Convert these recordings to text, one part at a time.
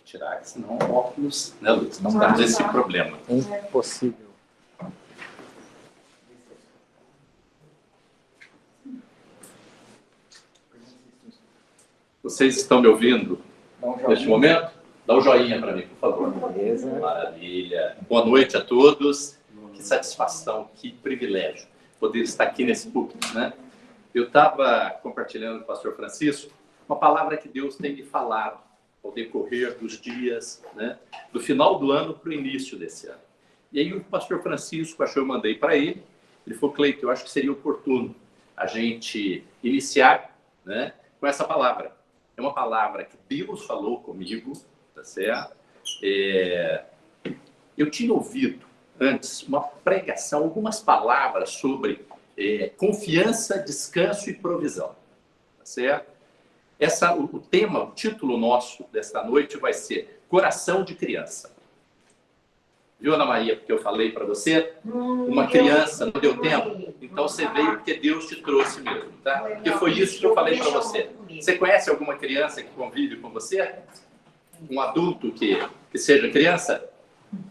tirar, senão o óculos, né, Luiz? Nós temos esse problema. Impossível. Vocês estão me ouvindo neste momento? Dá um joinha para mim, por favor. Beleza. Maravilha. Boa noite a todos. Que satisfação, que privilégio poder estar aqui nesse púlpito, né? Eu estava compartilhando com o pastor Francisco uma palavra que Deus tem me falado ao decorrer dos dias, né? Do final do ano para o início desse ano. E aí o pastor Francisco, acho que eu mandei para ele, ele falou: Cleiton, eu acho que seria oportuno a gente iniciar, né, com essa palavra. É uma palavra que Deus falou comigo, tá certo? Eu tinha ouvido antes uma pregação, algumas palavras sobre confiança, descanso e provisão, tá certo? O tema, o título nosso desta noite vai ser Coração de Criança. Viu, Ana Maria, porque eu falei para você? Uma criança, não deu tempo? Então você veio porque Deus te trouxe mesmo, tá? Porque foi isso que eu falei para você. Você conhece alguma criança que convive com você? Um adulto que seja criança?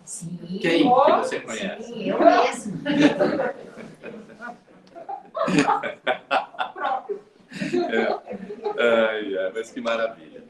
Sim. Quem que você conhece? Sim, eu mesmo. Mas que maravilha.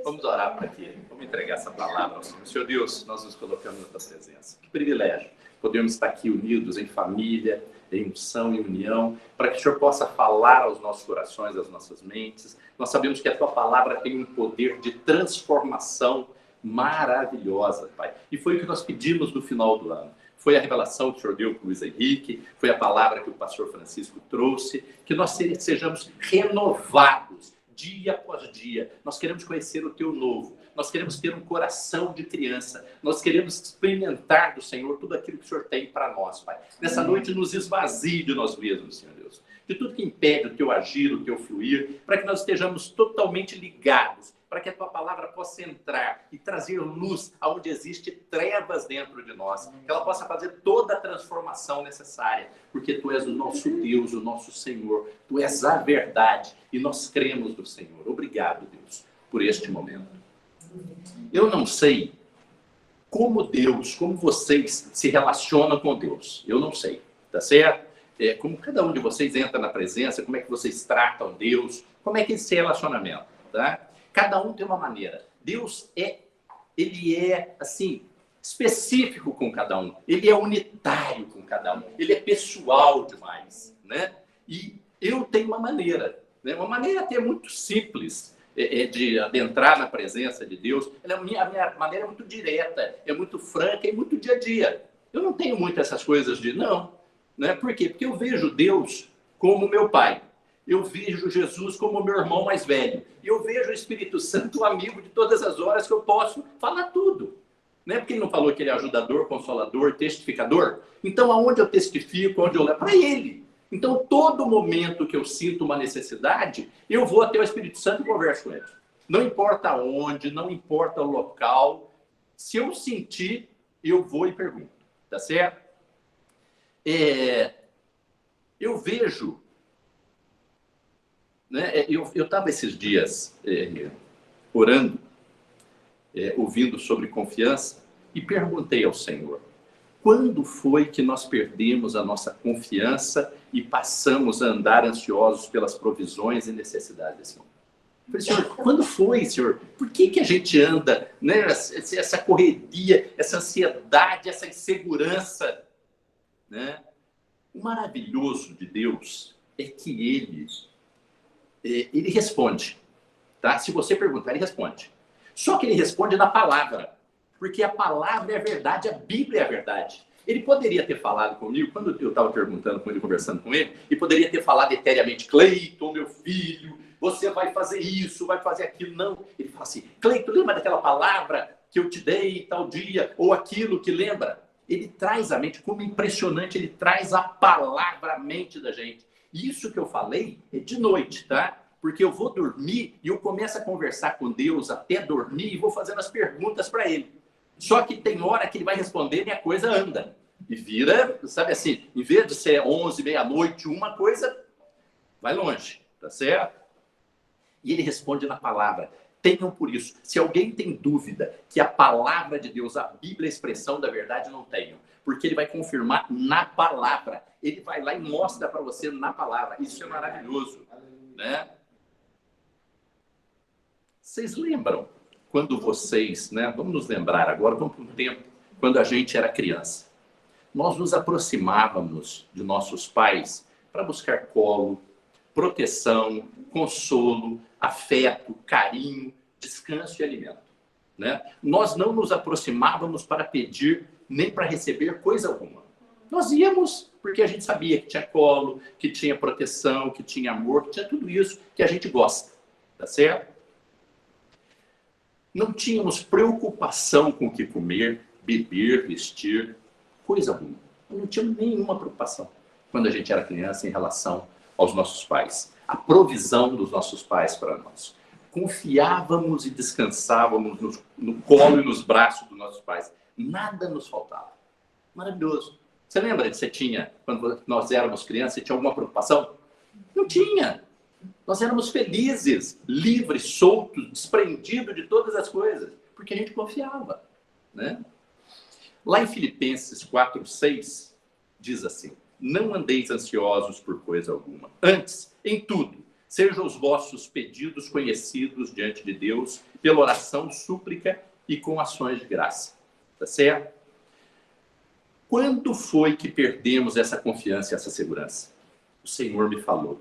Vamos orar para quê? Vamos entregar essa palavra ao Senhor. Senhor Deus, nós nos colocamos na tua presença. Que privilégio podermos estar aqui unidos em família, em unção e união, para que o Senhor possa falar aos nossos corações, às nossas mentes. Nós sabemos que a tua palavra tem um poder de transformação maravilhosa, Pai. E foi o que nós pedimos no final do ano. Foi a revelação que o Senhor deu para o Luiz Henrique, foi a palavra que o pastor Francisco trouxe, que nós sejamos renovados dia após dia. Nós queremos conhecer o teu novo. Nós queremos ter um coração de criança. Nós queremos experimentar do Senhor tudo aquilo que o Senhor tem para nós, Pai. Nessa noite, nos esvazie de nós mesmos, Senhor Deus. De tudo que impede o teu agir, o teu fluir, para que nós estejamos totalmente ligados, para que a tua palavra possa entrar e trazer luz aonde existe trevas dentro de nós. Que ela possa fazer toda a transformação necessária, porque tu és o nosso Deus, o nosso Senhor. Tu és a verdade e nós cremos no Senhor. Obrigado, Deus, por este momento. Eu não sei como Deus, como vocês se relacionam com Deus. Eu não sei, tá certo? Como cada um de vocês entra na presença, como é que vocês tratam Deus, como é que é esse relacionamento, tá? Cada um tem uma maneira. Deus ele é, assim, específico com cada um. Ele é unitário com cada um. Ele é pessoal demais, né? E eu tenho uma maneira, né? Uma maneira até muito simples de adentrar na presença de Deus. A minha maneira é muito direta, é muito franca e muito dia a dia. Eu não tenho muito essas coisas de não, né? Por quê? Porque eu vejo Deus como meu pai. Eu vejo Jesus como meu irmão mais velho. E eu vejo o Espírito Santo amigo de todas as horas que eu posso falar tudo. Não é porque ele não falou que ele é ajudador, consolador, testificador? Então, aonde eu testifico, onde eu levo? Para ele. Então, todo momento que eu sinto uma necessidade, eu vou até o Espírito Santo e converso com ele. Não importa onde, não importa o local. Se eu sentir, eu vou e pergunto. Tá certo? Eu vejo... Né? Eu estava esses dias orando, ouvindo sobre confiança, e perguntei ao Senhor, quando foi que nós perdemos a nossa confiança e passamos a andar ansiosos pelas provisões e necessidades desse mundo? Eu falei, Senhor, quando foi, Senhor? Por que a gente anda, né? Essa correria, essa ansiedade, essa insegurança? Né? O maravilhoso de Deus é que ele responde, tá? Se você perguntar, ele responde. Só que ele responde na palavra, porque a palavra é a verdade, a Bíblia é a verdade. Ele poderia ter falado comigo, quando eu estava perguntando com ele, conversando com ele, e poderia ter falado eteriamente, Cleiton, meu filho, você vai fazer isso, vai fazer aquilo. Não, ele fala assim, Cleiton, lembra daquela palavra que eu te dei tal dia, ou aquilo que lembra? Ele traz a mente, como impressionante, ele traz a palavra à mente da gente. Isso que eu falei é de noite, tá? Porque eu vou dormir e eu começo a conversar com Deus até dormir e vou fazendo as perguntas para ele. Só que tem hora que ele vai responder e a coisa anda. E vira, sabe assim, em vez de ser 11, meia-noite, uma coisa, vai longe, tá certo? E ele responde na palavra. Tenham por isso. Se alguém tem dúvida que a palavra de Deus, a Bíblia, é a expressão da verdade, não tenham. Porque ele vai confirmar na palavra. Ele vai lá e mostra para você na palavra. Isso é maravilhoso, né? Vocês lembram quando vocês, né? Vamos nos lembrar agora, vamos para um tempo quando a gente era criança. Nós nos aproximávamos de nossos pais para buscar colo, proteção, consolo, afeto, carinho, descanso e alimento, né? Nós não nos aproximávamos para pedir nem para receber coisa alguma. Nós íamos porque a gente sabia que tinha colo, que tinha proteção, que tinha amor, que tinha tudo isso que a gente gosta, tá certo? Não tínhamos preocupação com o que comer, beber, vestir, coisa alguma. Não tínhamos nenhuma preocupação quando a gente era criança em relação aos nossos pais. A provisão dos nossos pais para nós. Confiávamos e descansávamos no colo e nos braços dos nossos pais. Nada nos faltava. Maravilhoso. Você lembra de você tinha, quando nós éramos crianças, você tinha alguma preocupação? Não tinha. Nós éramos felizes, livres, soltos, desprendidos de todas as coisas, porque a gente confiava, né? Lá em Filipenses 4:6, diz assim: não andeis ansiosos por coisa alguma. Antes, em tudo, sejam os vossos pedidos conhecidos diante de Deus, pela oração, súplica e com ações de graça. Tá certo? Quando foi que perdemos essa confiança e essa segurança? O Senhor me falou.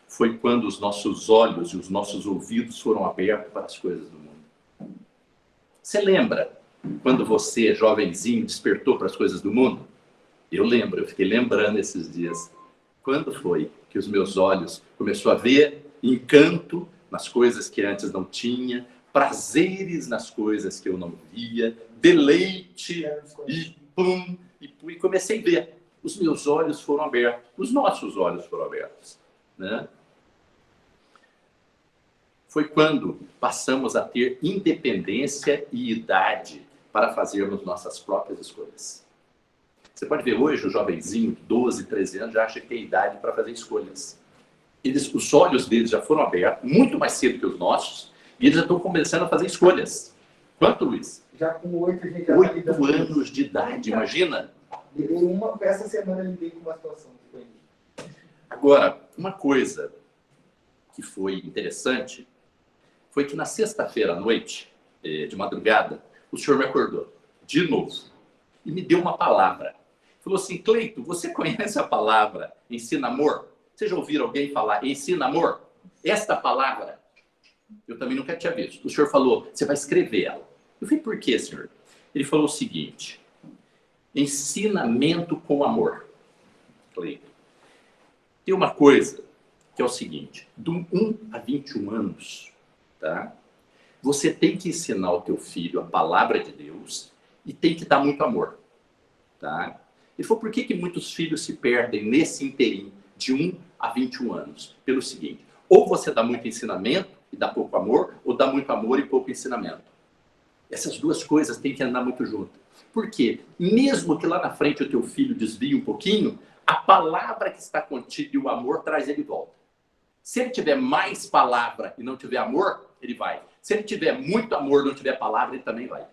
Foi quando os nossos olhos e os nossos ouvidos foram abertos para as coisas do mundo. Você lembra quando você, jovenzinho, despertou para as coisas do mundo? Eu lembro, eu fiquei lembrando esses dias. Quando foi que os meus olhos começaram a ver encanto nas coisas que antes não tinha, prazeres nas coisas que eu não via, deleite e pum, e comecei a ver. Os meus olhos foram abertos, os nossos olhos foram abertos, né? Foi quando passamos a ter independência e idade para fazermos nossas próprias escolhas. Você pode ver hoje o jovenzinho de 12, 13 anos já acha que tem idade para fazer escolhas. Os olhos deles já foram abertos, muito mais cedo que os nossos, e eles já estão começando a fazer escolhas. Quanto, Luiz? Já com 8 a gente já 8 anos de idade, imagina? Essa semana eu lidei com uma situação que foi. Agora, uma coisa que foi interessante foi que na sexta-feira à noite, de madrugada, o senhor me acordou de novo e me deu uma palavra. Falou assim: Cleito, você conhece a palavra ensina amor? Vocês já ouviram alguém falar ensina amor? Esta palavra, eu também nunca tinha visto. O senhor falou, você vai escrever ela. Eu falei, por quê, senhor? Ele falou o seguinte: ensinamento com amor. Cleito, tem uma coisa que é o seguinte: do 1 a 21 anos, tá? Você tem que ensinar o teu filho a palavra de Deus e tem que dar muito amor, tá? Ele falou, por que muitos filhos se perdem nesse inteirinho de 1 a 21 anos? Pelo seguinte: ou você dá muito ensinamento e dá pouco amor, ou dá muito amor e pouco ensinamento. Essas duas coisas têm que andar muito juntas. Por quê? Mesmo que lá na frente o teu filho desvie um pouquinho, a palavra que está contida e o amor traz ele de volta. Se ele tiver mais palavra e não tiver amor, ele vai. Se ele tiver muito amor e não tiver palavra, ele também vai.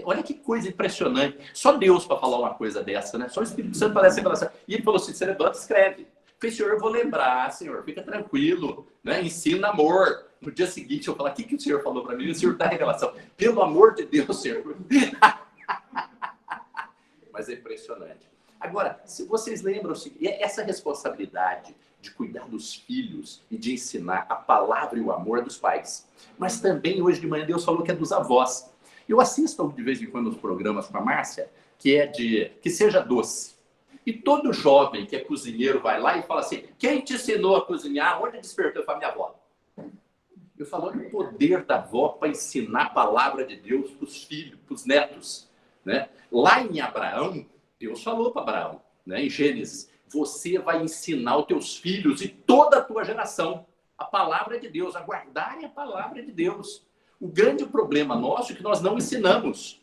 Olha que coisa impressionante. Só Deus para falar uma coisa dessa, né? Só o Espírito Santo para essa revelação. E ele falou assim: você levanta e escreve. Eu falei, senhor, eu vou lembrar, senhor, fica tranquilo, né? Ensina amor. No dia seguinte eu falei, o que o senhor falou para mim? O senhor dá revelação. Pelo amor de Deus, senhor. Mas é impressionante. Agora, se vocês lembram, essa responsabilidade de cuidar dos filhos e de ensinar a palavra e o amor dos pais. Mas também, hoje de manhã, Deus falou que é dos avós. Eu assisto de vez em quando os programas com a Márcia, que é de que seja doce. E todo jovem que é cozinheiro vai lá e fala assim: quem te ensinou a cozinhar? Onde despertou? Eu falo, minha avó. Eu falo do poder da avó para ensinar a palavra de Deus para os filhos, para os netos, né? Lá em Abraão, Deus falou para Abraão, né, em Gênesis: você vai ensinar os teus filhos e toda a tua geração a palavra de Deus, a guardarem a palavra de Deus. O grande problema nosso é que nós não ensinamos.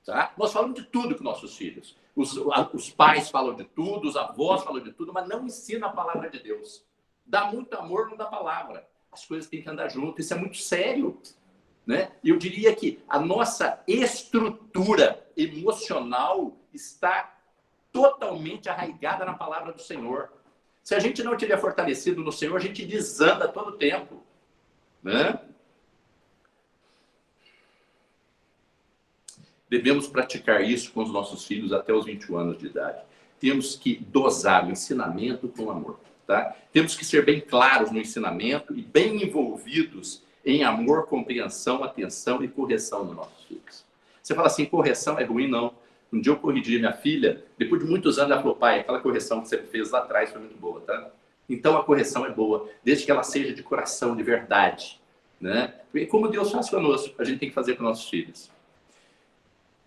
Tá? Nós falamos de tudo com nossos filhos. Os pais falam de tudo, os avós falam de tudo, mas não ensinam a palavra de Deus. Dá muito amor, não dá palavra. As coisas têm que andar junto, isso é muito sério, né? Eu diria que a nossa estrutura emocional está totalmente arraigada na palavra do Senhor. Se a gente não tiver fortalecido no Senhor, a gente desanda todo o tempo, né? Devemos praticar isso com os nossos filhos até os 21 anos de idade. Temos que dosar o ensinamento com amor, tá? Temos que ser bem claros no ensinamento e bem envolvidos em amor, compreensão, atenção e correção dos nossos filhos. Você fala assim, correção é ruim? Não. Um dia eu corrigi minha filha, depois de muitos anos ela falou, pai, aquela correção que você fez lá atrás foi muito boa, tá? Então a correção é boa, desde que ela seja de coração, de verdade, né? E como Deus faz conosco, a gente tem que fazer com nossos filhos.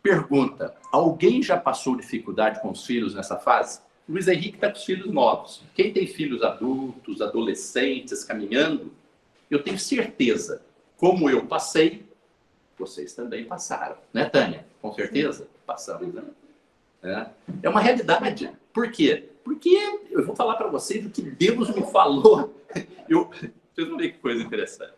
Pergunta, alguém já passou dificuldade com os filhos nessa fase? Luiz Henrique está com os filhos novos. Quem tem filhos adultos, adolescentes, caminhando, eu tenho certeza, como eu passei, vocês também passaram, né, Tânia? Com certeza, passamos, né? É uma realidade. Por quê? Porque eu vou falar para vocês o que Deus me falou. Vocês vão ver que coisa interessante.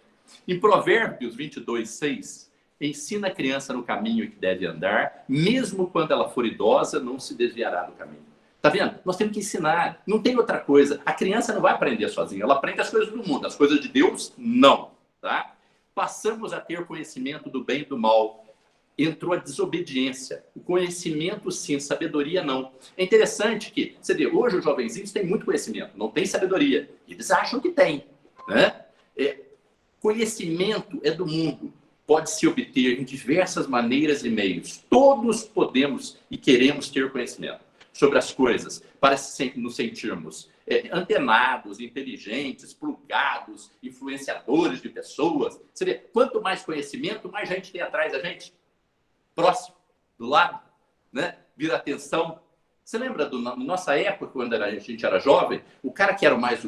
Em Provérbios 22:6, ensina a criança no caminho que deve andar, mesmo quando ela for idosa, não se desviará do caminho. Tá vendo? Nós temos que ensinar. Não tem outra coisa. A criança não vai aprender sozinha. Ela aprende as coisas do mundo. As coisas de Deus, não. Tá? Passamos a ter conhecimento do bem e do mal. Entrou a desobediência. O conhecimento, sim. Sabedoria, não. É interessante que, você vê, hoje os jovenzinhos têm muito conhecimento. Não tem sabedoria. Eles acham que tem. Né? Conhecimento é do mundo. Pode se obter em diversas maneiras e meios. Todos podemos e queremos ter conhecimento sobre as coisas, para nos sentirmos antenados, inteligentes, plugados, influenciadores de pessoas. Você vê, quanto mais conhecimento, mais gente tem atrás da gente. Próximo, do lado, né? Vira atenção. Você lembra na nossa época, quando a gente era jovem, o cara que era o mais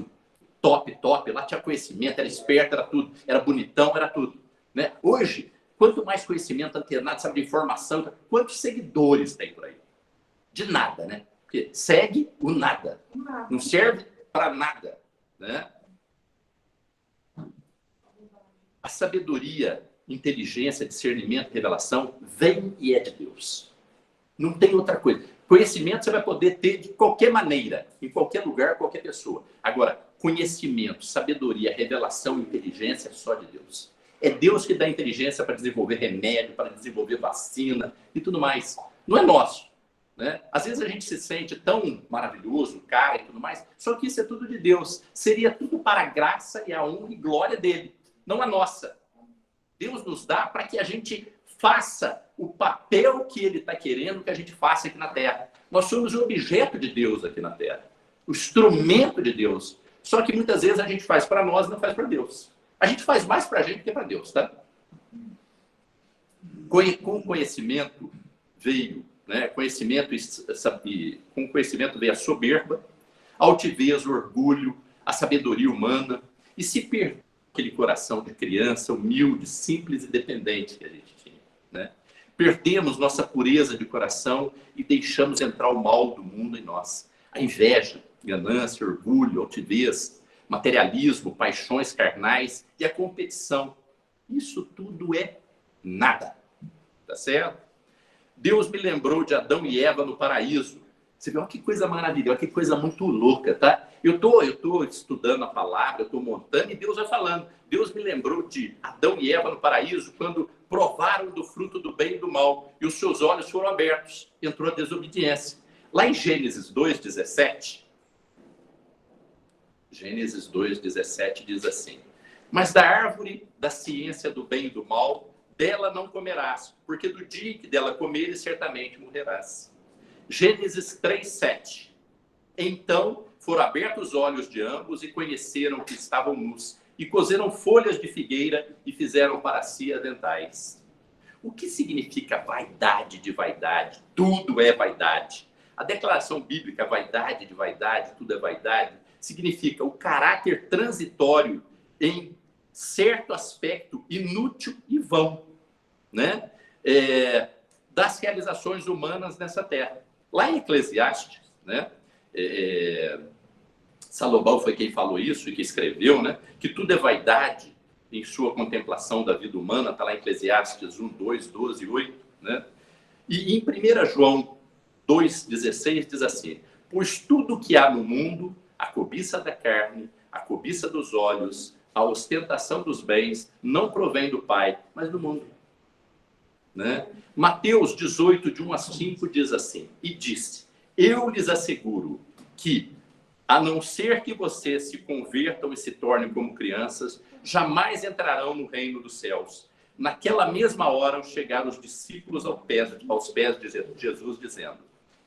top, lá tinha conhecimento, era esperto, era tudo, era bonitão, era tudo. Né? Hoje, quanto mais conhecimento, antenado, sabe de informação, quantos seguidores tem por aí? De nada, né? Porque segue o nada. Não serve para nada, né? A sabedoria, inteligência, discernimento, revelação vem e é de Deus. Não tem outra coisa. Conhecimento você vai poder ter de qualquer maneira, em qualquer lugar, qualquer pessoa. Agora, conhecimento, sabedoria, revelação, inteligência é só de Deus. É Deus que dá inteligência para desenvolver remédio, para desenvolver vacina e tudo mais. Não é nosso. Né? Às vezes a gente se sente tão maravilhoso, cara e tudo mais, só que isso é tudo de Deus. Seria tudo para a graça e a honra e glória dele, não a nossa. Deus nos dá para que a gente faça o papel que ele está querendo que a gente faça aqui na Terra. Nós somos o objeto de Deus aqui na Terra, o instrumento de Deus. Só que muitas vezes a gente faz para nós e não faz para Deus. A gente faz mais para a gente do que para Deus, tá? Com conhecimento veio, né? Com conhecimento veio a soberba, a altivez, o orgulho, a sabedoria humana, e se perdeu aquele coração de criança humilde, simples e dependente que a gente tinha, né? Perdemos nossa pureza de coração e deixamos entrar o mal do mundo em nós. A inveja, ganância, orgulho, altivez, materialismo, paixões carnais e a competição. Isso tudo é nada. Tá certo? Deus me lembrou de Adão e Eva no paraíso. Você vê, olha que coisa maravilhosa, que coisa muito louca, tá? Eu tô estudando a palavra, eu estou montando e Deus vai falando. Deus me lembrou de Adão e Eva no paraíso quando provaram do fruto do bem e do mal e os seus olhos foram abertos. Entrou a desobediência. Lá em Gênesis 2:17, Gênesis 2:17 diz assim: mas da árvore da ciência do bem e do mal, dela não comerás, porque do dia que dela comeres, certamente morrerás. Gênesis 3:7. Então foram abertos os olhos de ambos e conheceram que estavam nus, e cozeram folhas de figueira e fizeram para si aventais. O que significa vaidade de vaidade? Tudo é vaidade. A declaração bíblica, vaidade de vaidade, tudo é vaidade, significa o caráter transitório em certo aspecto inútil e vão, né? Das realizações humanas nessa terra. Lá em Eclesiastes, né? Salomão foi quem falou isso e que escreveu, né? Que tudo é vaidade em sua contemplação da vida humana, está lá em Eclesiastes 1, 2, 12, 8, né? E em 1 João 2,16 diz assim: pois tudo que há no mundo, a cobiça da carne, a cobiça dos olhos, a ostentação dos bens, não provém do Pai, mas do mundo. Né? Mateus 18, de 1 a 5 diz assim: e disse, eu lhes asseguro que, a não ser que vocês se convertam e se tornem como crianças, jamais entrarão no reino dos céus. Naquela mesma hora chegaram os discípulos aos pés de Jesus, dizendo: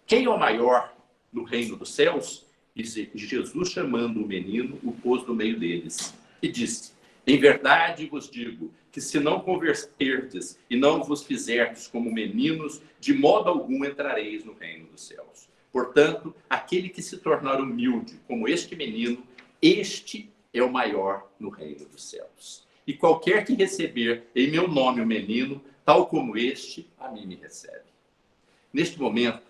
quem é o maior no reino dos céus? E Jesus, chamando o menino, o pôs no meio deles e disse: em verdade vos digo que se não converterdes e não vos fizerdes como meninos, de modo algum entrareis no reino dos céus. Portanto, aquele que se tornar humilde como este menino, este é o maior no reino dos céus. E qualquer que receber em meu nome o menino, tal como este, a mim me recebe. Neste momento,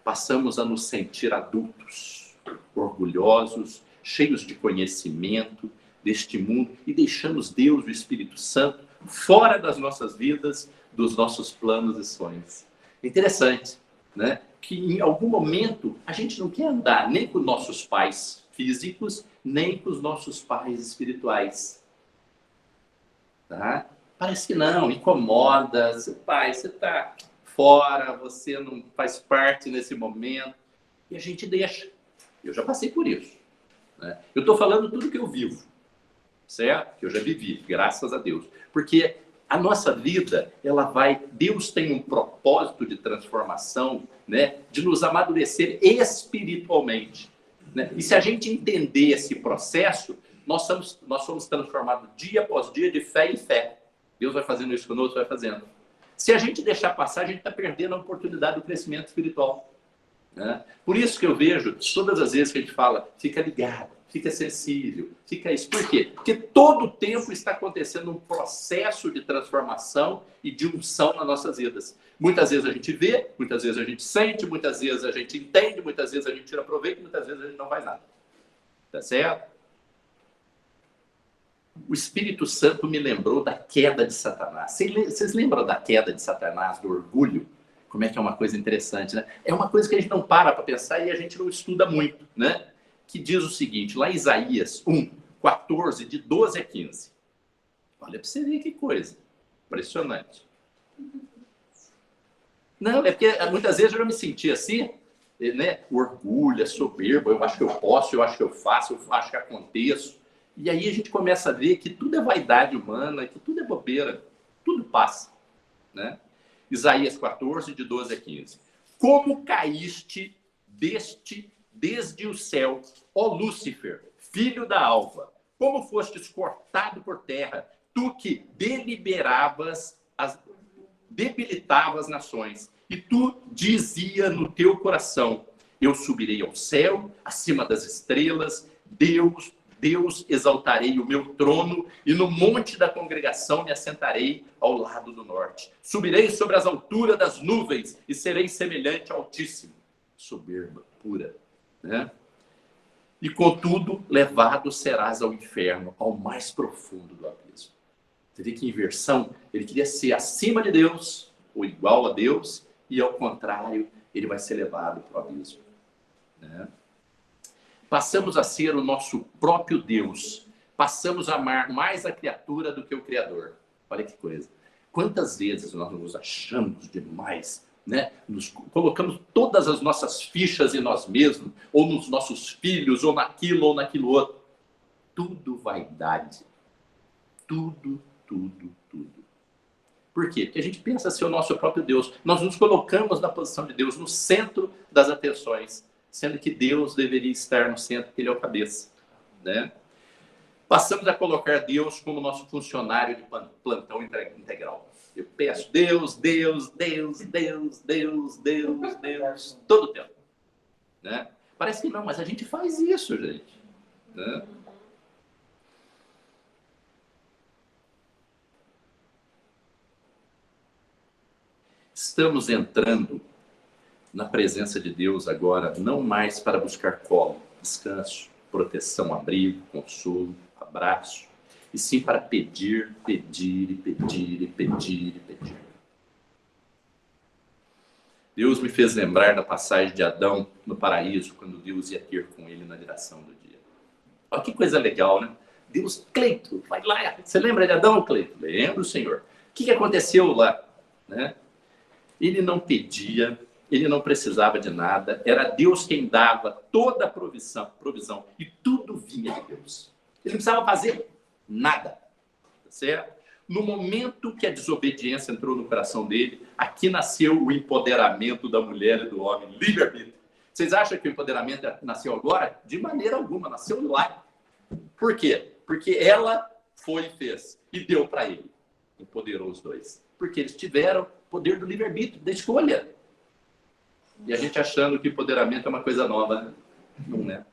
passamos a nos sentir adultos, orgulhosos, cheios de conhecimento deste mundo e deixamos Deus, o Espírito Santo, fora das nossas vidas, dos nossos planos e sonhos. Interessante, né? Que em algum momento a gente não quer andar nem com nossos pais físicos, nem com os nossos pais espirituais. Tá? Parece que não, incomoda. Seu pai, você está fora, você não faz parte nesse momento. E a gente deixa. Eu já passei por isso. Né? Eu estou falando tudo que eu vivo. Certo? Que eu já vivi, graças a Deus. Porque a nossa vida, ela vai... Deus tem um propósito de transformação, né? De nos amadurecer espiritualmente. Né? E se a gente entender esse processo, nós somos transformados dia após dia de fé em fé. Deus vai fazendo isso conosco, vai fazendo. Se a gente deixar passar, a gente está perdendo a oportunidade do crescimento espiritual. Né? Por isso que eu vejo, todas as vezes que a gente fala, fica ligado, fica sensível, fica isso. Por quê? Porque todo o tempo está acontecendo um processo de transformação e de unção nas nossas vidas. Muitas vezes a gente vê, muitas vezes a gente sente, muitas vezes a gente entende, muitas vezes a gente tira proveito, muitas vezes a gente não faz nada. Tá certo? O Espírito Santo me lembrou da queda de Satanás. Vocês lembram da queda de Satanás, do orgulho? Como é que é uma coisa interessante, né? É uma coisa que a gente não para pensar e a gente não estuda muito, né? Que diz o seguinte, lá em Isaías 1, 14, de 12 a 15. Olha para você ver que coisa. Impressionante. Não, é porque muitas vezes eu já me senti assim, né? O orgulho, a soberba, eu acho que eu posso, eu acho que eu faço, eu acho que aconteço. E aí a gente começa a ver que tudo é vaidade humana, que tudo é bobeira, tudo passa, né? Isaías 14, de 12 a 15. Como caíste desde o céu, ó Lúcifer, filho da alva, como fostes cortado por terra, tu que debilitavas as nações, e tu dizia no teu coração, eu subirei ao céu, acima das estrelas, Deus exaltarei o meu trono, e no monte da congregação me assentarei ao lado do norte. Subirei sobre as alturas das nuvens, e serei semelhante ao Altíssimo. Soberba pura. Né? E contudo, levado serás ao inferno, ao mais profundo do abismo. Você vê que inversão, ele queria ser acima de Deus, ou igual a Deus, e ao contrário, ele vai ser levado para o abismo. Né? Passamos a ser o nosso próprio Deus. Passamos a amar mais a criatura do que o Criador. Olha que coisa. Quantas vezes nós nos achamos demais, né? Nos colocamos todas as nossas fichas em nós mesmos, ou nos nossos filhos, ou naquilo outro. Tudo vaidade. Tudo. Por quê? Porque a gente pensa ser o nosso próprio Deus. Nós nos colocamos na posição de Deus, no centro das atenções, sendo que Deus deveria estar no centro, porque Ele é o cabeça. Né? Passamos a colocar Deus como nosso funcionário de plantão integral. Eu peço Deus, todo o tempo. Né? Parece que não, mas a gente faz isso, gente. Né? Estamos entrando na presença de Deus agora, não mais para buscar colo, descanso, proteção, abrigo, consolo, abraço, e sim para pedir, pedir e pedir e pedir e pedir. Deus me fez lembrar da passagem de Adão no paraíso, quando Deus ia ter com ele na direção do dia. Olha que coisa legal, né? Deus, Cleito, vai lá. Você lembra de Adão, Cleito? Lembro, Senhor. O que aconteceu lá? Né? Ele não pedia, ele não precisava de nada. Era Deus quem dava toda a provisão. E tudo vinha de Deus. Ele não precisava fazer nada. Tá certo? No momento que a desobediência entrou no coração dele, aqui nasceu o empoderamento da mulher e do homem, livre-arbítrio. Vocês acham que o empoderamento nasceu agora? De maneira alguma, nasceu lá. Por quê? Porque ela foi e fez, e deu para ele. Empoderou os dois. Porque eles tiveram o poder do livre-arbítrio, da escolha. E a gente achando que empoderamento é uma coisa nova, né? Não é.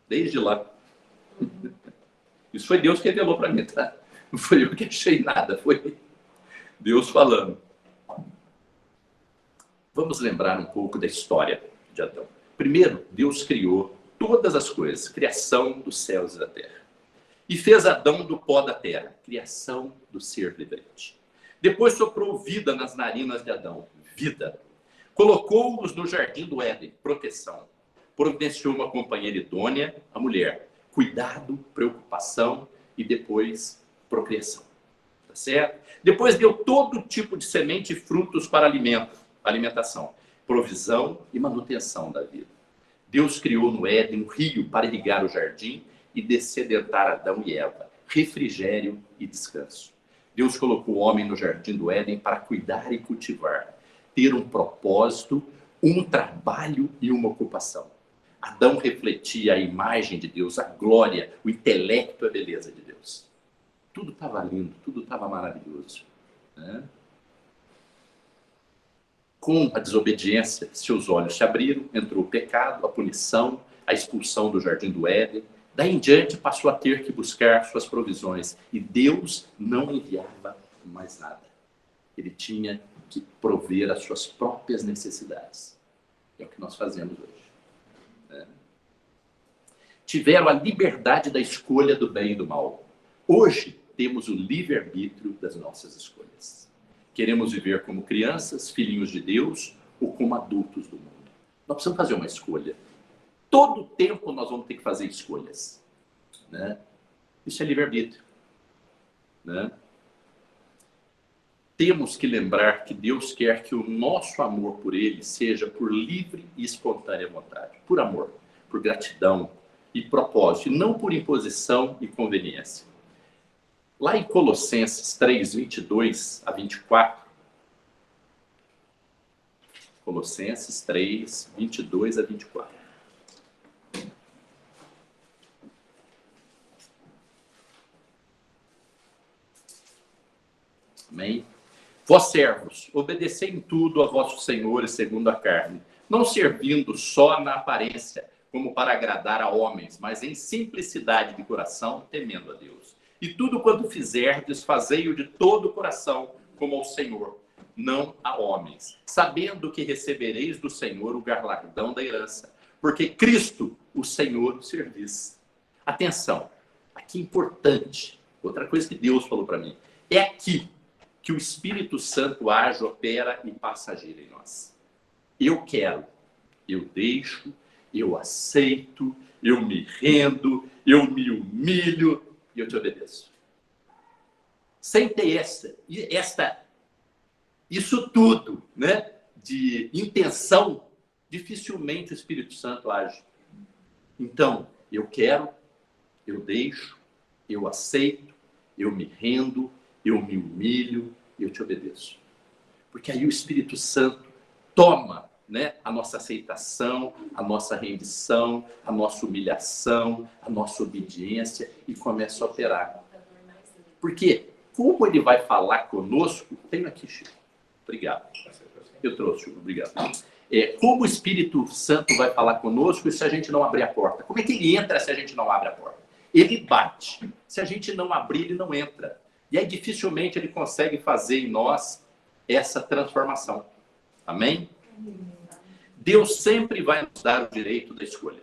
Desde lá. Isso foi Deus que revelou para mim, tá? Não foi eu que achei nada, foi Deus falando. Vamos lembrar um pouco da história de Adão. Primeiro, Deus criou todas as coisas, criação dos céus e da terra. E fez Adão do pó da terra, criação do ser vivente. Depois soprou vida nas narinas de Adão, vida. Colocou-os no jardim do Éden, proteção. Providenciou uma companheira idônea, a mulher. Cuidado, preocupação e depois procriação. Tá certo? Depois deu todo tipo de semente e frutos para alimentação, provisão e manutenção da vida. Deus criou no Éden um rio para irrigar o jardim e descedentar Adão e Eva, refrigério e descanso. Deus colocou o homem no jardim do Éden para cuidar e cultivar, ter um propósito, um trabalho e uma ocupação. Adão refletia a imagem de Deus, a glória, o intelecto e a beleza de Deus. Tudo estava lindo, tudo estava maravilhoso. Né? Com a desobediência, seus olhos se abriram, entrou o pecado, a punição, a expulsão do jardim do Éden. Daí em diante passou a ter que buscar suas provisões. E Deus não enviava mais nada. Ele tinha que prover as suas próprias necessidades. É o que nós fazemos hoje. Né? Tiveram a liberdade da escolha do bem e do mal. Hoje temos o livre-arbítrio das nossas escolhas. Queremos viver como crianças, filhinhos de Deus, ou como adultos do mundo. Nós precisamos fazer uma escolha. Todo tempo nós vamos ter que fazer escolhas. Né? Isso é livre-arbítrio. Né? Temos que lembrar que Deus quer que o nosso amor por Ele seja por livre e espontânea vontade. Por amor, por gratidão e propósito, e não por imposição e conveniência. Lá em Colossenses 3, 22 a 24, Colossenses 3, 22 a 24. Amém? Vós servos, obedecei em tudo a vossos senhores segundo a carne, não servindo só na aparência, como para agradar a homens, mas em simplicidade de coração, temendo a Deus. E tudo quanto fizerdes, fazei-o de todo o coração, como ao Senhor, não a homens, sabendo que recebereis do Senhor o galardão da herança, porque Cristo, o Senhor, servis. Atenção, aqui importante, outra coisa que Deus falou para mim, é aqui que o Espírito Santo age, opera e passa a agir em nós. Eu quero, eu deixo, eu aceito, eu me rendo, eu me humilho e eu te obedeço. Sem ter isso tudo, né, de intenção, dificilmente o Espírito Santo age. Então, eu quero, eu deixo, eu aceito, eu me rendo, eu me humilho e eu te obedeço. Porque aí o Espírito Santo toma, né, a nossa aceitação, a nossa rendição, a nossa humilhação, a nossa obediência e começa a operar. Porque como ele vai falar conosco, tenho aqui, Chico. Obrigado. Eu trouxe, Chico. Obrigado. Como o Espírito Santo vai falar conosco se a gente não abrir a porta? Como é que ele entra se a gente não abre a porta? Ele bate. Se a gente não abrir, ele não entra. E aí dificilmente ele consegue fazer em nós essa transformação. Amém? Deus sempre vai nos dar o direito da escolha.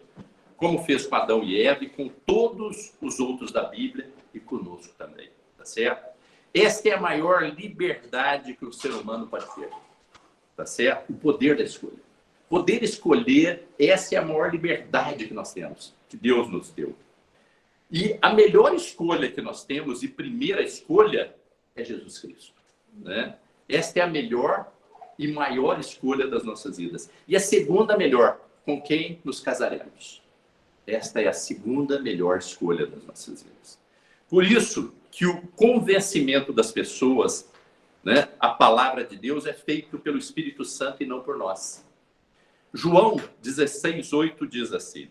como fez com Adão e Eva e com todos os outros da Bíblia e conosco também, tá certo? Esta é a maior liberdade que o ser humano pode ter, tá certo? O poder da escolha. Poder escolher, essa é a maior liberdade que nós temos, que Deus nos deu. E a melhor escolha que nós temos, e primeira escolha, é Jesus Cristo, né? Esta é a melhor e maior escolha das nossas vidas. E a segunda melhor, com quem nos casaremos. Esta é a segunda melhor escolha das nossas vidas. Por isso que o convencimento das pessoas, né, a palavra de Deus, é feito pelo Espírito Santo e não por nós. João 16:8 diz assim: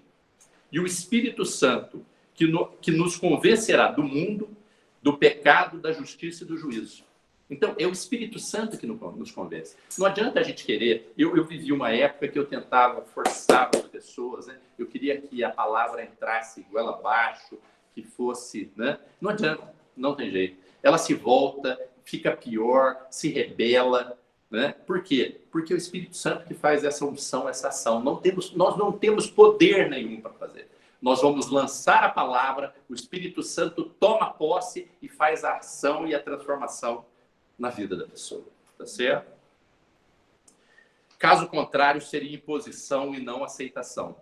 e o Espírito Santo que nos convencerá do mundo, do pecado, da justiça e do juízo. Então, é o Espírito Santo que nos convence. Não adianta a gente querer. Eu vivi uma época que eu tentava forçar as pessoas, né? Eu queria que a palavra entrasse goela abaixo, que fosse, né? Não adianta, não tem jeito. Ela se volta, fica pior, se rebela, né? Por quê? Porque é o Espírito Santo que faz essa unção, essa ação. Nós não temos poder nenhum para fazer. Nós vamos lançar a palavra, o Espírito Santo toma posse e faz a ação e a transformação na vida da pessoa, tá certo? Caso contrário, seria imposição e não aceitação.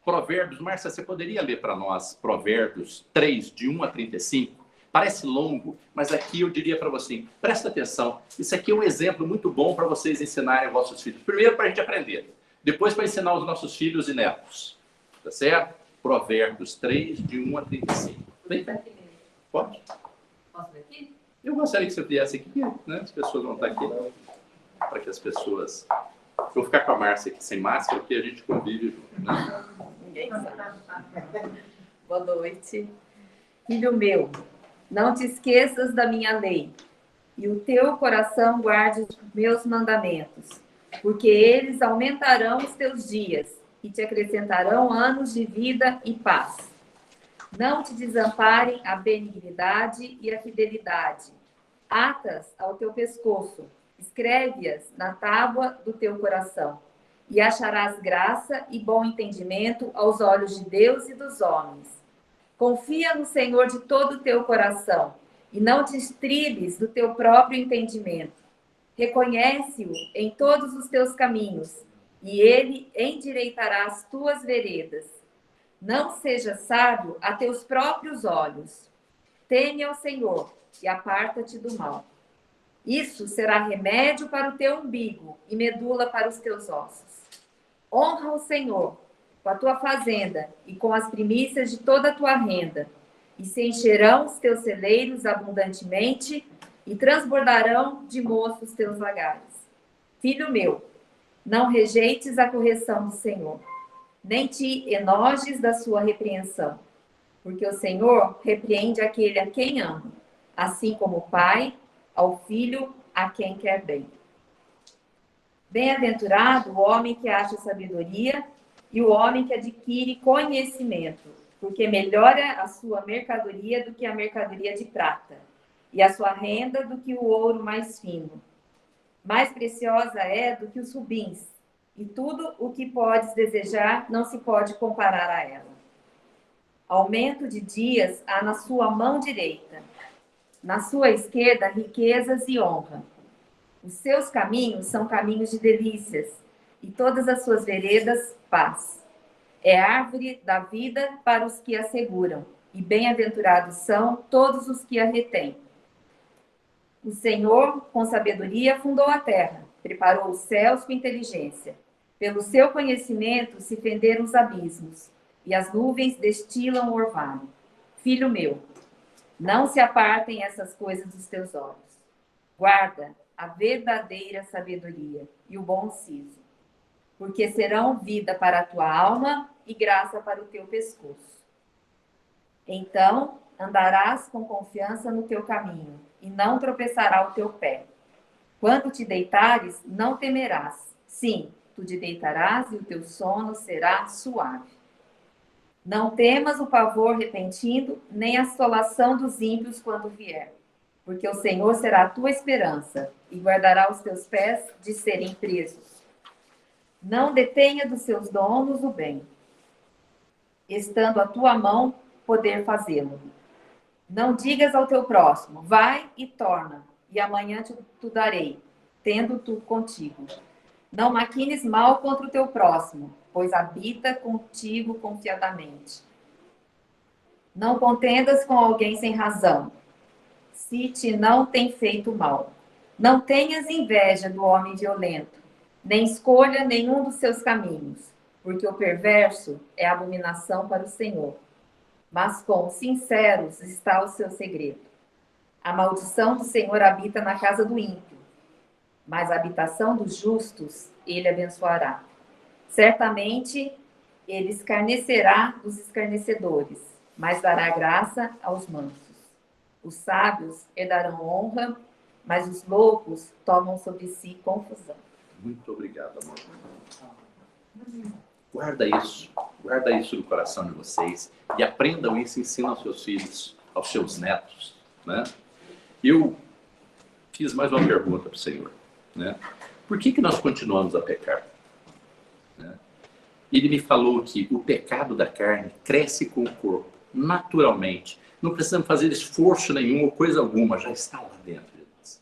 Provérbios, Márcia, você poderia ler para nós Provérbios 3, de 1 a 35? Parece longo, mas aqui eu diria para você, presta atenção, isso aqui é um exemplo muito bom para vocês ensinarem aos vossos filhos. Primeiro para a gente aprender, depois para ensinar aos nossos filhos e netos, tá certo? Provérbios 3, de 1 a 35. Vem, pode? Posso ver aqui? Eu gostaria que você viesse aqui, né? As pessoas vão estar aqui, para que as pessoas... Eu vou ficar com a Márcia aqui sem máscara, porque a gente convive junto, né? Ninguém sabe. Boa noite. Filho meu, não te esqueças da minha lei, e o teu coração guarde os meus mandamentos, porque eles aumentarão os teus dias e te acrescentarão anos de vida e paz. Não te desamparem a benignidade e a fidelidade. Atas ao teu pescoço, escreve-as na tábua do teu coração, e acharás graça e bom entendimento aos olhos de Deus e dos homens. Confia no Senhor de todo o teu coração, e não te estribes do teu próprio entendimento. Reconhece-o em todos os teus caminhos, e ele endireitará as tuas veredas. Não seja sábio a teus próprios olhos. Teme ao Senhor e aparta-te do mal. Isso será remédio para o teu umbigo e medula para os teus ossos. Honra o Senhor com a tua fazenda e com as primícias de toda a tua renda, e se encherão os teus celeiros abundantemente e transbordarão de moço os teus lagares. Filho meu, não rejeites a correção do Senhor, nem te enojes da sua repreensão, porque o Senhor repreende aquele a quem ama, assim como o pai ao filho a quem quer bem. Bem-aventurado o homem que acha sabedoria e o homem que adquire conhecimento, porque melhora a sua mercadoria do que a mercadoria de prata, e a sua renda do que o ouro mais fino. Mais preciosa é do que os rubins, e tudo o que podes desejar não se pode comparar a ela. Aumento de dias há na sua mão direita, na sua esquerda riquezas e honra. Os seus caminhos são caminhos de delícias, e todas as suas veredas, paz. É árvore da vida para os que a seguram, e bem-aventurados são todos os que a retêm. O Senhor, com sabedoria, fundou a terra, preparou os céus com inteligência. Pelo seu conhecimento se fenderam os abismos, e as nuvens destilam o orvalho. Filho meu, não se apartem essas coisas dos teus olhos. Guarda a verdadeira sabedoria e o bom siso, porque serão vida para a tua alma e graça para o teu pescoço. Então andarás com confiança no teu caminho, e não tropeçará o teu pé. Quando te deitares, não temerás. Sim, tu te deitarás e o teu sono será suave. Não temas o pavor repentino, nem a assolação dos ímpios quando vier, porque o Senhor será a tua esperança e guardará os teus pés de serem presos. Não detenha dos seus donos o bem, estando à tua mão poder fazê-lo. Não digas ao teu próximo, vai e torna, e amanhã te darei, tendo tu contigo. Não maquines mal contra o teu próximo, pois habita contigo confiadamente. Não contendas com alguém sem razão, se te não tem feito mal. Não tenhas inveja do homem violento, nem escolha nenhum dos seus caminhos, porque o perverso é abominação para o Senhor. Mas com os sinceros está o seu segredo. A maldição do Senhor habita na casa do ímpio, mas a habitação dos justos ele abençoará. Certamente ele escarnecerá dos escarnecedores, mas dará graça aos mansos. Os sábios herdarão honra, mas os loucos tomam sobre si confusão. Muito obrigado, amor. Guarda isso no coração de vocês e aprendam isso, ensinam aos seus filhos, aos seus netos, né? Eu fiz mais uma pergunta para o Senhor, né? Por que nós continuamos a pecar? Né? Ele me falou que o pecado da carne cresce com o corpo, naturalmente. Não precisamos fazer esforço nenhum ou coisa alguma, já está lá dentro de nós.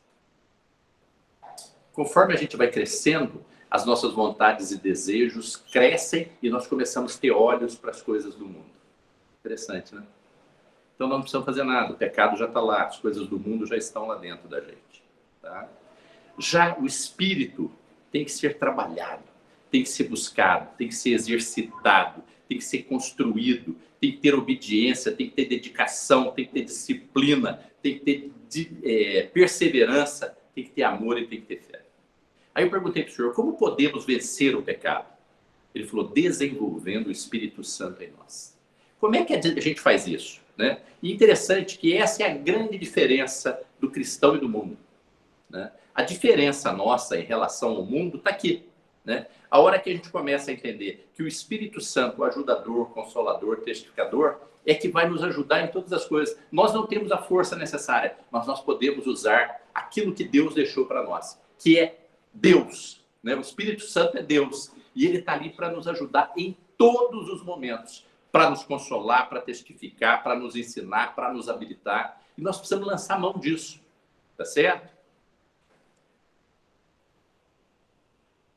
Conforme a gente vai crescendo, as nossas vontades e desejos crescem e nós começamos a ter olhos para as coisas do mundo. Interessante, né? Então não precisamos fazer nada, o pecado já está lá, as coisas do mundo já estão lá dentro da gente. Tá? Já o espírito tem que ser trabalhado, tem que ser buscado, tem que ser exercitado, tem que ser construído, tem que ter obediência, tem que ter dedicação, tem que ter disciplina, tem que ter perseverança, tem que ter amor e tem que ter fé. Aí eu perguntei para o Senhor, como podemos vencer o pecado? Ele falou, desenvolvendo o Espírito Santo em nós. Como é que a gente faz isso? Né? E interessante que essa é a grande diferença do cristão e do mundo. Né? A diferença nossa em relação ao mundo está aqui. Né? A hora que a gente começa a entender que o Espírito Santo, o ajudador, consolador, testificador, é que vai nos ajudar em todas as coisas. Nós não temos a força necessária, mas nós podemos usar aquilo que Deus deixou para nós, que é Deus. Né? O Espírito Santo é Deus. E ele está ali para nos ajudar em todos os momentos, para nos consolar, para testificar, para nos ensinar, para nos habilitar. E nós precisamos lançar mão disso. Tá certo?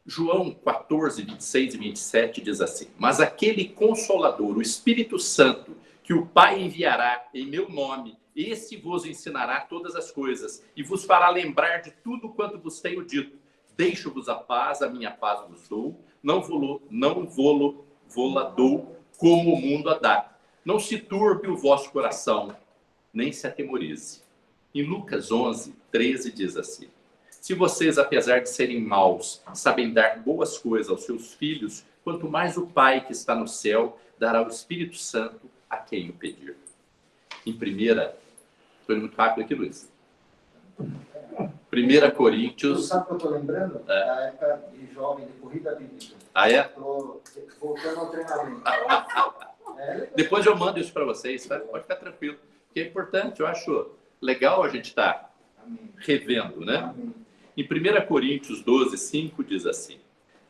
João 14, 26 e 27 diz assim, mas aquele Consolador, o Espírito Santo, que o Pai enviará em meu nome, esse vos ensinará todas as coisas e vos fará lembrar de tudo quanto vos tenho dito. Deixo-vos a minha paz vos dou, não vou-la dou como o mundo a dá. Não se turbe o vosso coração, nem se atemorize. Em Lucas 11, 13 diz assim, se vocês, apesar de serem maus, sabem dar boas coisas aos seus filhos, quanto mais o Pai que está no céu dará o Espírito Santo a quem o pedir. Em primeira, estou indo muito rápido aqui, Luiz. 1 Coríntios... Sabe o que eu estou lembrando? Da época de jovem, de corrida bíblica. Ah, é? Estou voltando ao treinamento. Depois eu mando isso para vocês, tá? Pode ficar tranquilo. Porque é importante, eu acho legal a gente estar revendo, né? Amém. Em 1 Coríntios 12, 5 diz assim,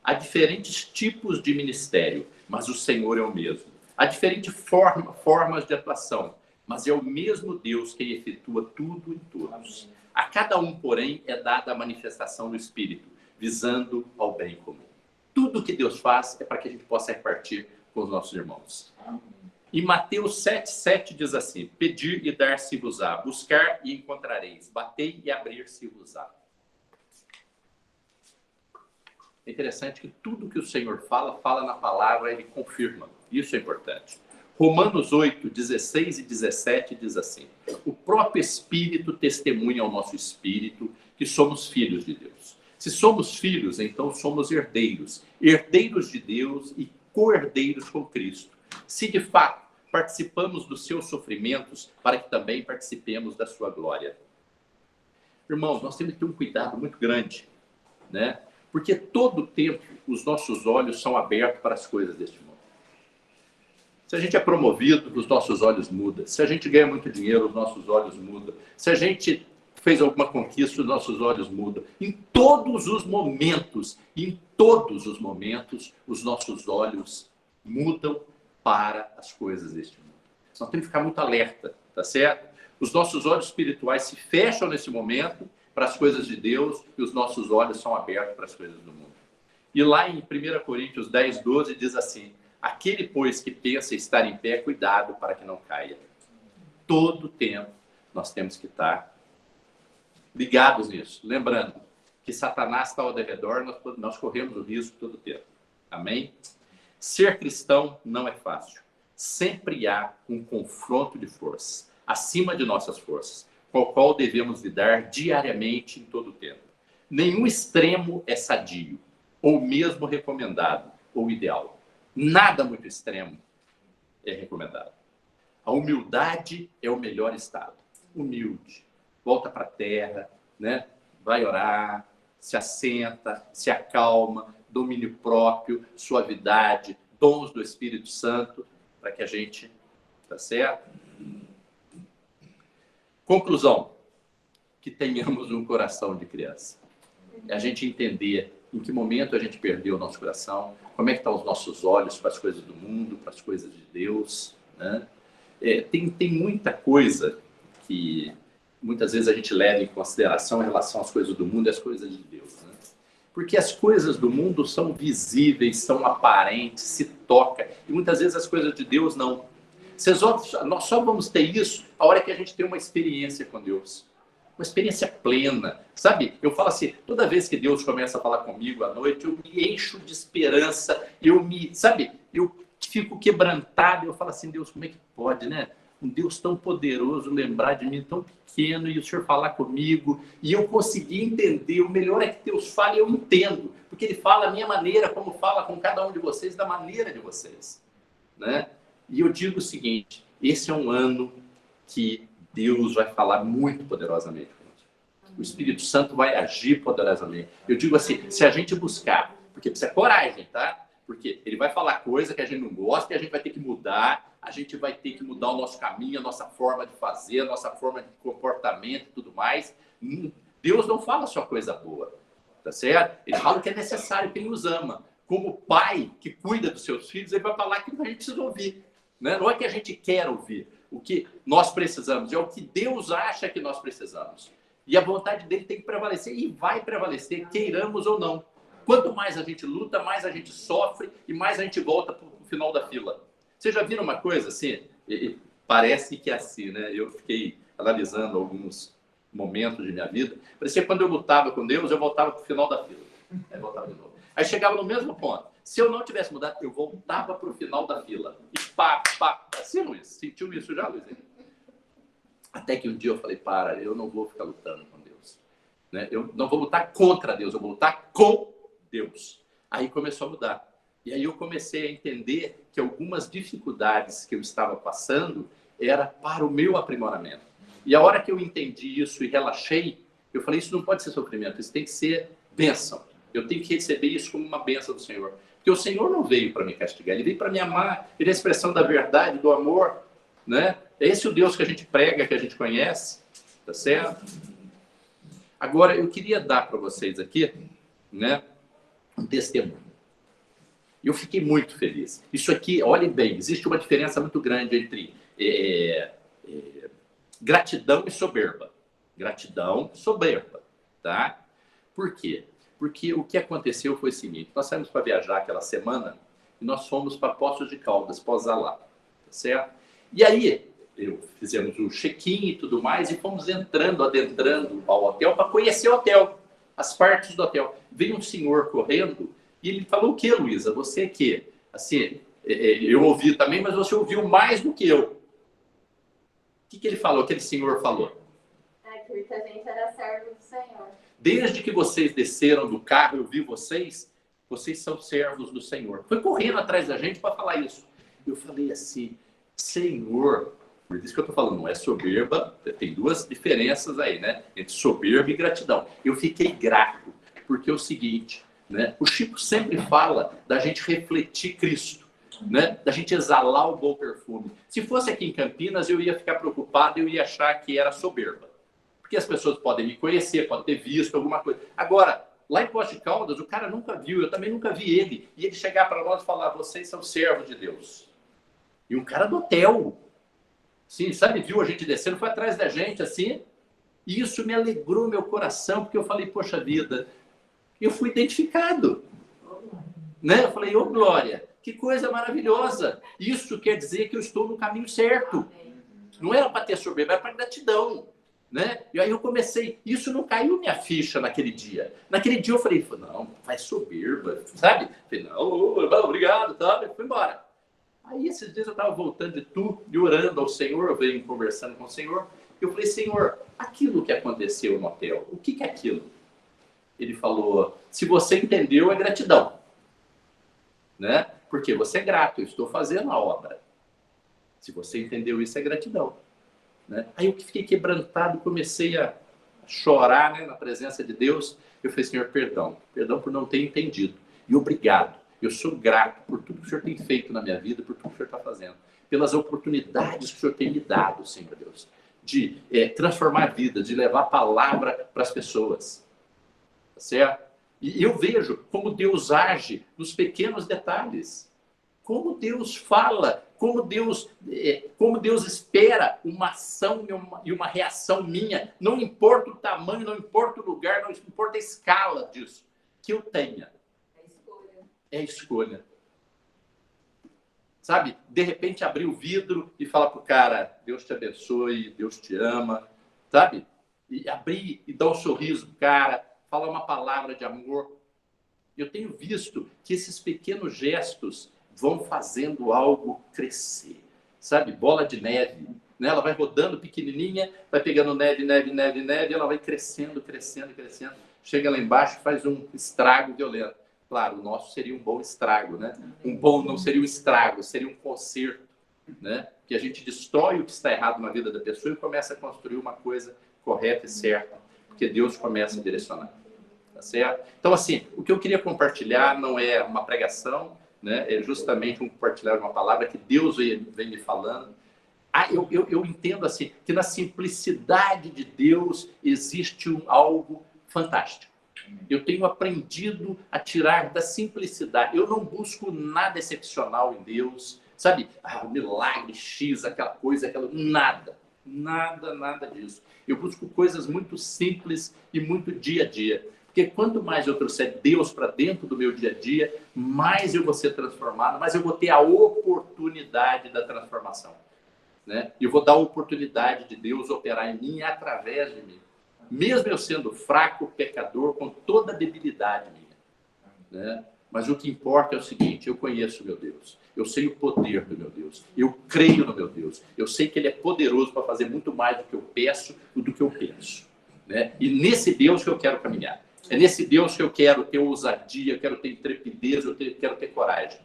há diferentes tipos de ministério, mas o Senhor é o mesmo. Há diferentes formas de atuação, mas é o mesmo Deus quem efetua tudo em todos. Amém. A cada um, porém, é dada a manifestação do Espírito, visando ao bem comum. Tudo que Deus faz é para que a gente possa repartir com os nossos irmãos. Amém. Em Mateus 7,7 diz assim, pedir e dar-se-vos-á, buscar e encontrareis, batei e abrir-se-vos-á. É interessante que tudo que o Senhor fala na palavra, ele confirma. Isso é importante. Romanos 8, 16 e 17 diz assim, o próprio Espírito testemunha ao nosso Espírito que somos filhos de Deus. Se somos filhos, então somos herdeiros. Herdeiros de Deus e co-herdeiros com Cristo. Se de fato participamos dos seus sofrimentos, para que também participemos da sua glória. Irmãos, nós temos que ter um cuidado muito grande, né? Porque todo o tempo os nossos olhos são abertos para as coisas deste mundo. Se a gente é promovido, os nossos olhos mudam. Se a gente ganha muito dinheiro, os nossos olhos mudam. Se a gente fez alguma conquista, os nossos olhos mudam. Em todos os momentos, os nossos olhos mudam para as coisas deste mundo. Nós temos que ficar muito alerta, tá certo? Os nossos olhos espirituais se fecham nesse momento para as coisas de Deus e os nossos olhos são abertos para as coisas do mundo. E lá em 1 Coríntios 10, 12 diz assim: aquele, pois, que pensa estar em pé, cuidado para que não caia. Todo tempo nós temos que estar ligados nisso. Lembrando que Satanás está ao redor, nós corremos o risco todo tempo. Amém? Ser cristão não é fácil. Sempre há um confronto de forças, acima de nossas forças, com o qual devemos lidar diariamente em todo o tempo. Nenhum extremo é sadio, ou mesmo recomendado, ou ideal. Nada muito extremo é recomendado. A humildade é o melhor estado. Humilde. Volta para a terra, né? Vai orar, se assenta, se acalma, domínio próprio, suavidade, dons do Espírito Santo, para que a gente, tá certo? Conclusão, que tenhamos um coração de criança. É a gente entender em que momento a gente perdeu o nosso coração, como é que estão os nossos olhos para as coisas do mundo, para as coisas de Deus, né? Tem muita coisa que muitas vezes a gente leva em consideração em relação às coisas do mundo e às coisas de Deus, né? Porque as coisas do mundo são visíveis, são aparentes, se toca, e muitas vezes as coisas de Deus não. Nós só vamos ter isso a hora que a gente tem uma experiência com Deus. Uma experiência plena, sabe? Eu falo assim, toda vez que Deus começa a falar comigo à noite, eu me encho de esperança, eu fico quebrantado, eu falo assim, Deus, como é que pode, né? Um Deus tão poderoso lembrar de mim, tão pequeno, e o Senhor falar comigo, e eu conseguir entender. O melhor é que Deus fala e eu entendo, porque Ele fala a minha maneira, como fala com cada um de vocês, da maneira de vocês, né? E eu digo o seguinte, esse é um ano que Deus vai falar muito poderosamente conosco. O Espírito Santo vai agir poderosamente. Eu digo assim, se a gente buscar, porque precisa coragem, tá? Porque ele vai falar coisa que a gente não gosta e a gente vai ter que mudar, a gente vai ter que mudar o nosso caminho, a nossa forma de fazer, a nossa forma de comportamento e tudo mais. Deus não fala só coisa boa, tá certo? Ele fala o que é necessário, que Ele nos ama. Como pai que cuida dos seus filhos, Ele vai falar aquilo que a gente precisa ouvir, né? Não é que a gente quer ouvir, o que nós precisamos, é o que Deus acha que nós precisamos. E a vontade dele tem que prevalecer, e vai prevalecer, queiramos ou não. Quanto mais a gente luta, mais a gente sofre e mais a gente volta para o final da fila. Vocês já viram uma coisa assim? Parece que é assim, né? Eu fiquei analisando alguns momentos de minha vida. Parecia que quando eu lutava com Deus, eu voltava para o final da fila. Aí voltava de novo. Aí chegava no mesmo ponto. Se eu não tivesse mudado, eu voltava para o final da fila. E pá. Assim, Luiz? Sentiu isso já, Luiz? Até que um dia eu falei, eu não vou ficar lutando com Deus, né? Eu não vou lutar contra Deus, eu vou lutar com Deus. Aí começou a mudar. E aí eu comecei a entender que algumas dificuldades que eu estava passando era para o meu aprimoramento. E a hora que eu entendi isso e relaxei, eu falei, isso não pode ser sofrimento, isso tem que ser bênção. Eu tenho que receber isso como uma bênção do Senhor. Porque o Senhor não veio para me castigar, Ele veio para me amar. Ele é a expressão da verdade, do amor, né? É esse o Deus que a gente prega, que a gente conhece, tá certo? Agora, eu queria dar para vocês aqui, né, um testemunho. Eu fiquei muito feliz. Isso aqui, olhem bem, existe uma diferença muito grande entre gratidão e soberba. Gratidão e soberba, tá? Por quê? Porque o que aconteceu foi o seguinte, nós saímos para viajar aquela semana e nós fomos para Poços de Caldas, Pozalá, tá certo? E aí, fizemos o check-in e tudo mais e fomos adentrando ao hotel para conhecer o hotel, as partes do hotel. Veio um senhor correndo e ele falou, o que, Luísa? Você que, assim, eu ouvi também, mas você ouviu mais do que eu. O que ele falou, aquele senhor falou? Porque a gente era servo do Senhor. Desde que vocês desceram do carro, eu vi vocês são servos do Senhor. Foi correndo atrás da gente para falar isso. Eu falei assim, Senhor, por isso que eu estou falando, não é soberba, tem duas diferenças aí, né? Entre soberba e gratidão. Eu fiquei grato, porque é o seguinte, né? O Chico sempre fala da gente refletir Cristo, né? Da gente exalar o bom perfume. Se fosse aqui em Campinas, eu ia ficar preocupado, eu ia achar que era soberba. Porque as pessoas podem me conhecer, podem ter visto alguma coisa. Agora, lá em Poços de Caldas, o cara nunca viu, eu também nunca vi ele. E ele chegar para nós e falar, vocês são servos de Deus. E um cara do hotel, sim, sabe, viu a gente descendo, foi atrás da gente, assim. E isso me alegrou meu coração, porque eu falei, poxa vida, eu fui identificado. Né? Eu falei, ô Glória, que coisa maravilhosa. Isso quer dizer que eu estou no caminho certo. Não era para ter soberba, era para gratidão. Né? E aí eu comecei, isso não caiu minha ficha naquele dia. Naquele dia eu falei, não, faz soberba, sabe? Falei, não, obrigado, tá? Eu fui embora. Aí esses dias eu estava voltando de Tu e orando ao Senhor, eu venho conversando com o Senhor. Eu falei, Senhor, aquilo que aconteceu no hotel, o que é aquilo? Ele falou, se você entendeu, é gratidão. Né? Porque você é grato, eu estou fazendo a obra. Se você entendeu isso, é gratidão. Né? Aí eu fiquei quebrantado, comecei a chorar, né, na presença de Deus. Eu falei, Senhor, perdão por não ter entendido. E obrigado. Eu sou grato por tudo que o Senhor tem feito na minha vida, por tudo que o Senhor está fazendo. Pelas oportunidades que o Senhor tem me dado, Senhor Deus. De transformar a vida, de levar a palavra para as pessoas. Tá certo? E eu vejo como Deus age nos pequenos detalhes. Como Deus fala, como Deus espera uma ação e uma reação minha. Não importa o tamanho, não importa o lugar, não importa a escala disso. Que eu tenha. É escolha. Sabe? De repente abrir o vidro e falar pro cara, Deus te abençoe, Deus te ama. Sabe? E abrir e dar um sorriso pro cara, falar uma palavra de amor. Eu tenho visto que esses pequenos gestos vão fazendo algo crescer. Sabe? Bola de neve. Né? Ela vai rodando pequenininha, vai pegando neve, ela vai crescendo. Chega lá embaixo, faz um estrago violento. Claro, o nosso seria um bom estrago, né? Um bom não seria um estrago, seria um conserto, né? Que a gente destrói o que está errado na vida da pessoa e começa a construir uma coisa correta e certa, porque Deus começa a direcionar, tá certo? Então, assim, o que eu queria compartilhar não é uma pregação, né? É justamente um compartilhar uma palavra que Deus vem me falando. Eu entendo, assim, que na simplicidade de Deus existe algo fantástico. Eu tenho aprendido a tirar da simplicidade. Eu não busco nada excepcional em Deus, sabe? Um milagre X, aquela coisa, nada disso. Eu busco coisas muito simples e muito dia a dia. Porque quanto mais eu trouxer Deus para dentro do meu dia a dia, mais eu vou ser transformado, mais eu vou ter a oportunidade da transformação. Né? E eu vou dar a oportunidade de Deus operar em mim e através de mim. Mesmo eu sendo fraco, pecador, com toda a debilidade minha. Né? Mas o que importa é o seguinte, eu conheço o meu Deus. Eu sei o poder do meu Deus. Eu creio no meu Deus. Eu sei que Ele é poderoso para fazer muito mais do que eu peço e do que eu penso. Né? E nesse Deus que eu quero caminhar. É nesse Deus que eu quero ter ousadia, eu quero ter intrepidez, eu quero ter coragem.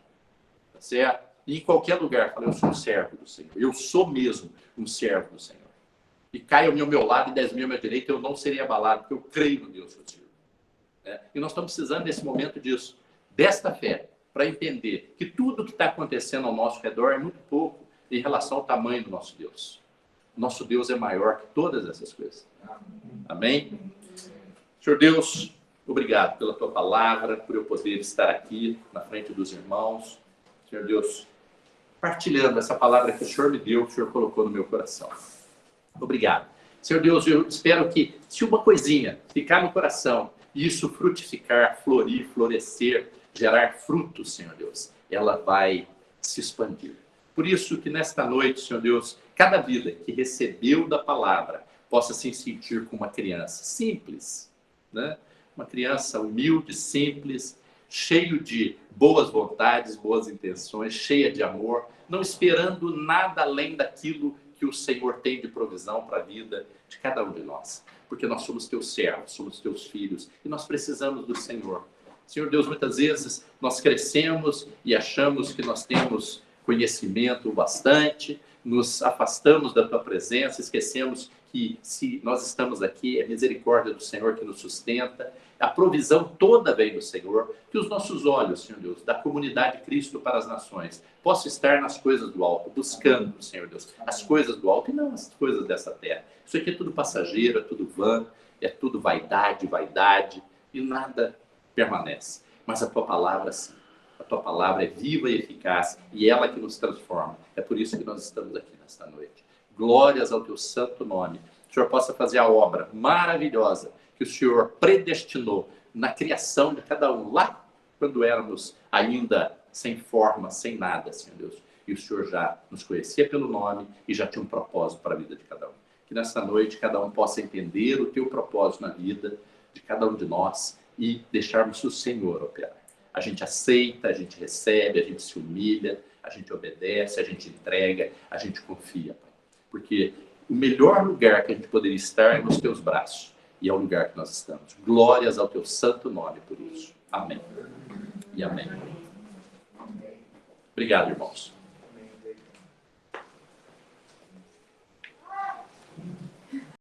Tá certo? E em qualquer lugar, eu falo, eu sou um servo do Senhor. Eu sou mesmo um servo do Senhor. E caia ao meu lado e 10 mil à minha direita, eu não seria abalado, porque eu creio no Deus que eu sirvo. E nós estamos precisando nesse momento disso, desta fé, para entender que tudo que está acontecendo ao nosso redor é muito pouco em relação ao tamanho do nosso Deus. Nosso Deus é maior que todas essas coisas. Amém? Senhor Deus, obrigado pela tua palavra, por eu poder estar aqui na frente dos irmãos. Senhor Deus, partilhando essa palavra que o Senhor me deu, que o Senhor colocou no meu coração. Obrigado. Senhor Deus, eu espero que se uma coisinha ficar no coração e isso frutificar, florir, florescer, gerar frutos, Senhor Deus, ela vai se expandir. Por isso que nesta noite, Senhor Deus, cada vida que recebeu da palavra possa se sentir como uma criança simples, né? Uma criança humilde, simples, cheio de boas vontades, boas intenções, cheia de amor, não esperando nada além daquilo que o Senhor tem de provisão para a vida de cada um de nós. Porque nós somos teus servos, somos teus filhos e nós precisamos do Senhor. Senhor Deus, muitas vezes nós crescemos e achamos que nós temos conhecimento bastante, nos afastamos da tua presença, esquecemos que se nós estamos aqui, é misericórdia do Senhor que nos sustenta, a provisão toda vem do Senhor, que os nossos olhos, Senhor Deus, da comunidade Cristo para as nações, possam estar nas coisas do alto, buscando, Senhor Deus, as coisas do alto e não as coisas dessa terra. Isso aqui é tudo passageiro, é tudo vã, é tudo vaidade, e nada permanece. Mas a tua palavra, sim. A tua palavra é viva e eficaz e ela que nos transforma. É por isso que nós estamos aqui nesta noite. Glórias ao teu santo nome. Que o Senhor possa fazer a obra maravilhosa que o Senhor predestinou na criação de cada um, lá quando éramos ainda sem forma, sem nada, Senhor Deus. E o Senhor já nos conhecia pelo nome e já tinha um propósito para a vida de cada um. Que nesta noite cada um possa entender o teu propósito na vida de cada um de nós e deixarmos o Senhor operar. A gente aceita, a gente recebe, a gente se humilha, a gente obedece, a gente entrega, a gente confia, Pai. Porque o melhor lugar que a gente poderia estar é nos teus braços. E é o lugar que nós estamos. Glórias ao teu santo nome por isso. Amém. E amém. Obrigado, irmãos.